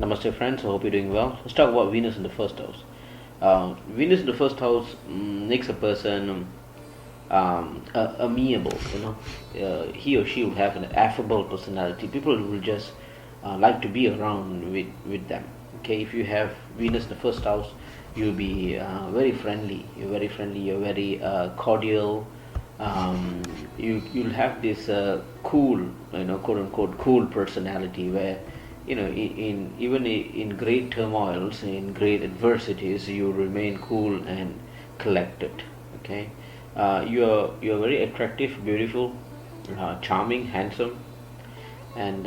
Namaste friends, I hope you're doing well. Let's talk about Venus in the first house. Venus in the first house makes a person amiable, he or she will have an affable personality. People will just like to be around with them. Okay, if you have Venus in the first house, you'll be very friendly. You're very cordial. You'll have this cool, quote unquote cool personality where even in great turmoils, in great adversities, you remain cool and collected. Okay, you're very attractive, beautiful, charming, handsome, and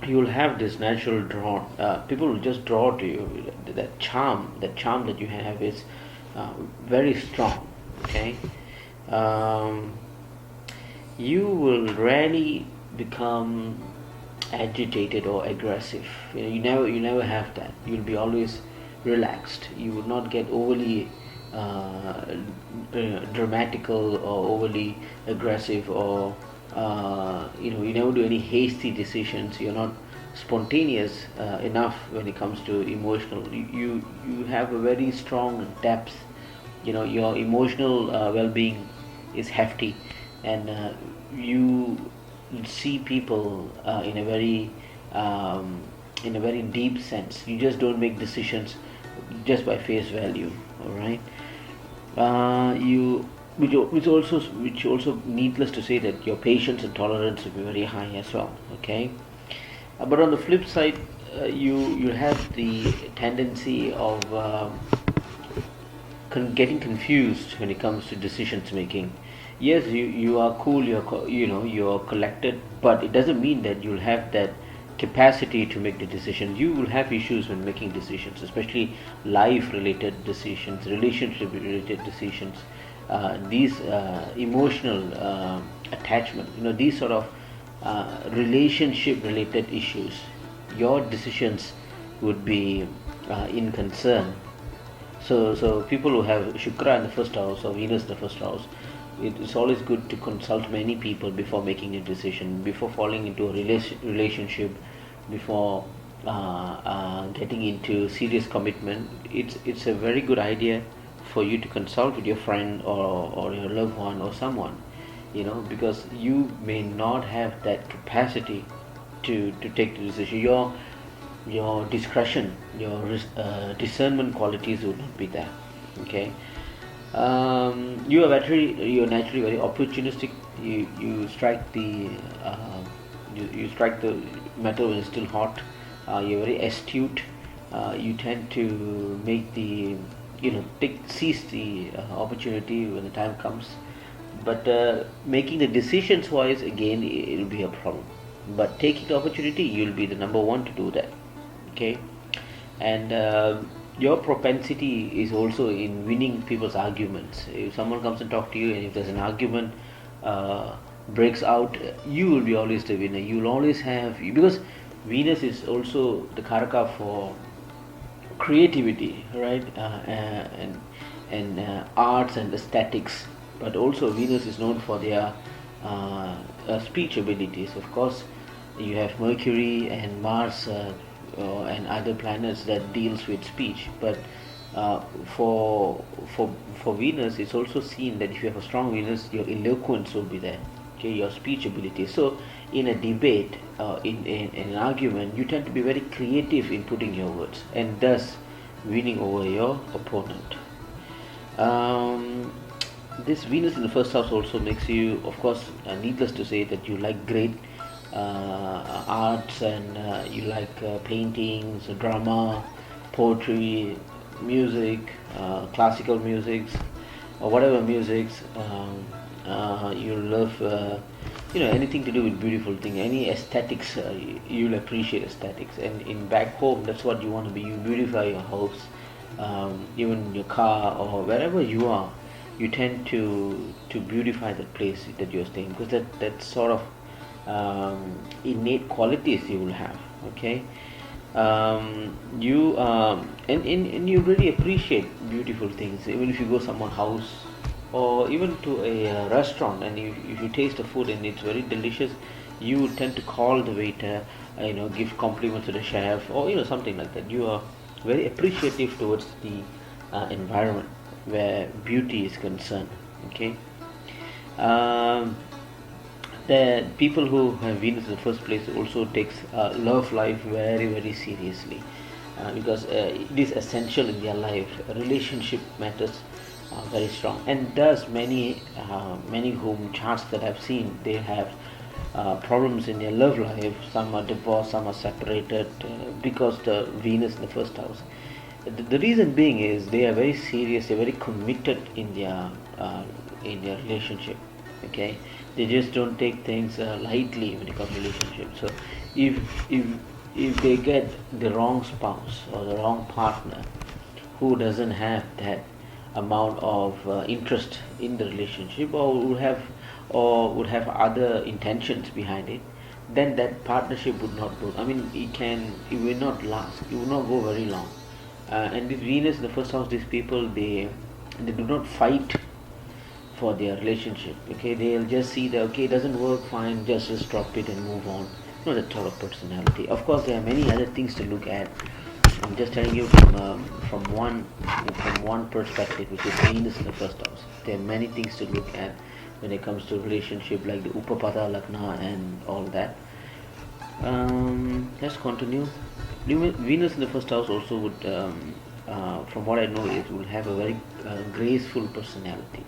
you'll have this natural draw. People will just draw to you. That charm that you have is very strong. Okay, um, you will rarely become agitated or aggressive. You never have that. You'll be always relaxed. You will not get overly dramatical or overly aggressive, or you never do any hasty decisions. You're not spontaneous enough when it comes to emotional. You have a very strong depth. Your emotional well-being is hefty, and you see people in a very deep sense. You just don't make decisions just by face value. All right. You which also needless to say that your patience and tolerance will be very high as well. Okay. But on the flip side, you have the tendency of getting confused when it comes to decisions making. Yes, you are cool, you're collected, but it doesn't mean that you'll have that capacity to make the decision. You will have issues when making decisions, especially life related decisions, relationship related decisions, these emotional attachment, these sort of relationship related issues. Your decisions would be in concern. So people who have Shukra in the first house or Venus in the first house, it's always good to consult many people before making a decision, before falling into a relationship, before getting into serious commitment. It's a very good idea for you to consult with your friend or your loved one or someone, because you may not have that capacity to take the decision. Your discretion, your discernment qualities would not be there. Okay. You're naturally very opportunistic. You strike the you strike the metal when it's still hot. You're very astute. You tend to make the seize the opportunity when the time comes. But making the decisions wise, again, it will be a problem. But taking the opportunity, you'll be the number one to do that. Okay. And your propensity is also in winning people's arguments. If someone comes and talk to you, and if there's an argument breaks out, you will be always the winner. You will always have, because Venus is also the karaka for creativity, right? And arts and aesthetics. But also Venus is known for their speech abilities. Of course, you have Mercury and Mars and other planets that deals with speech, but for Venus, it's also seen that if you have a strong Venus, your eloquence will be there. Okay, your speech ability. So in a debate, in an argument, you tend to be very creative in putting your words, and thus winning over your opponent. This Venus in the first house also makes you, of course, needless to say, that you like great arts, and you like paintings, drama, poetry, music, classical musics, or whatever musics. You love anything to do with beautiful thing, any aesthetics. You'll appreciate aesthetics, and in back home, that's what you want to be. You beautify your house, even your car or wherever you are. You tend to beautify that place that you're staying, because that sort of innate qualities you will have. Okay. You and you really appreciate beautiful things, even if you go someone's house or even to a restaurant, and if you taste the food and it's very delicious, you tend to call the waiter, give compliments to the chef, or something like that. You are very appreciative towards the environment where beauty is concerned. Okay. um, the people who have Venus in the first place also takes love life very very seriously, because it is essential in their life. Relationship matters very strong, and thus many whom charts that I've seen, they have problems in their love life. Some are divorced, some are separated, because the Venus in the first house. The reason being is they are very serious, they're very committed in their relationship. Okay, they just don't take things lightly when it comes to relationship. So if if if they get the wrong spouse or the wrong partner who doesn't have that amount of interest in the relationship, or would have other intentions behind it, then that partnership would not go. I mean, it will not last, it will not go very long. And with Venus in the first house, these people, they do not fight for their relationship. Okay, they'll just see that, okay, it doesn't work, fine, just drop it and move on. Not that sort of personality. Of course, there are many other things to look at. I'm just telling you from one perspective, which is Venus in the first house. There are many things to look at when it comes to relationship, like the Upapada Lagna and all that. Let's continue. Venus in the first house also would, from what I know, it will have a very graceful personality.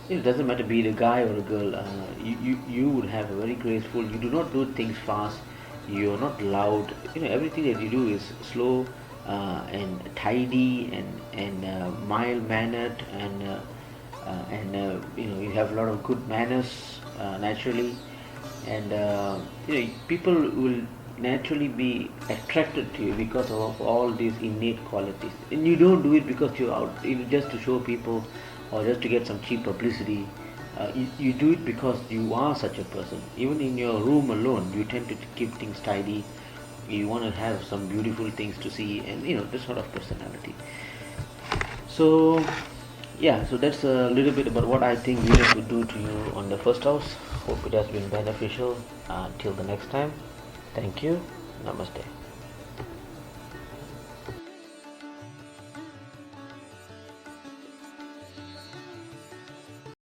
It doesn't matter be it a guy or a girl. You would have a very graceful. You do not do things fast. You are not loud. Everything that you do is slow and tidy and mild mannered, and you have a lot of good manners naturally, and people will naturally be attracted to you because of all these innate qualities. And you don't do it because you're out, just to show people or just to get some cheap publicity. You do it because you are such a person. Even in your room alone, you tend to keep things tidy. You want to have some beautiful things to see, and this sort of personality. So yeah, so that's a little bit about what I think Venus would do to you on the first house. Hope it has been beneficial. Till the next time, thank you. Namaste.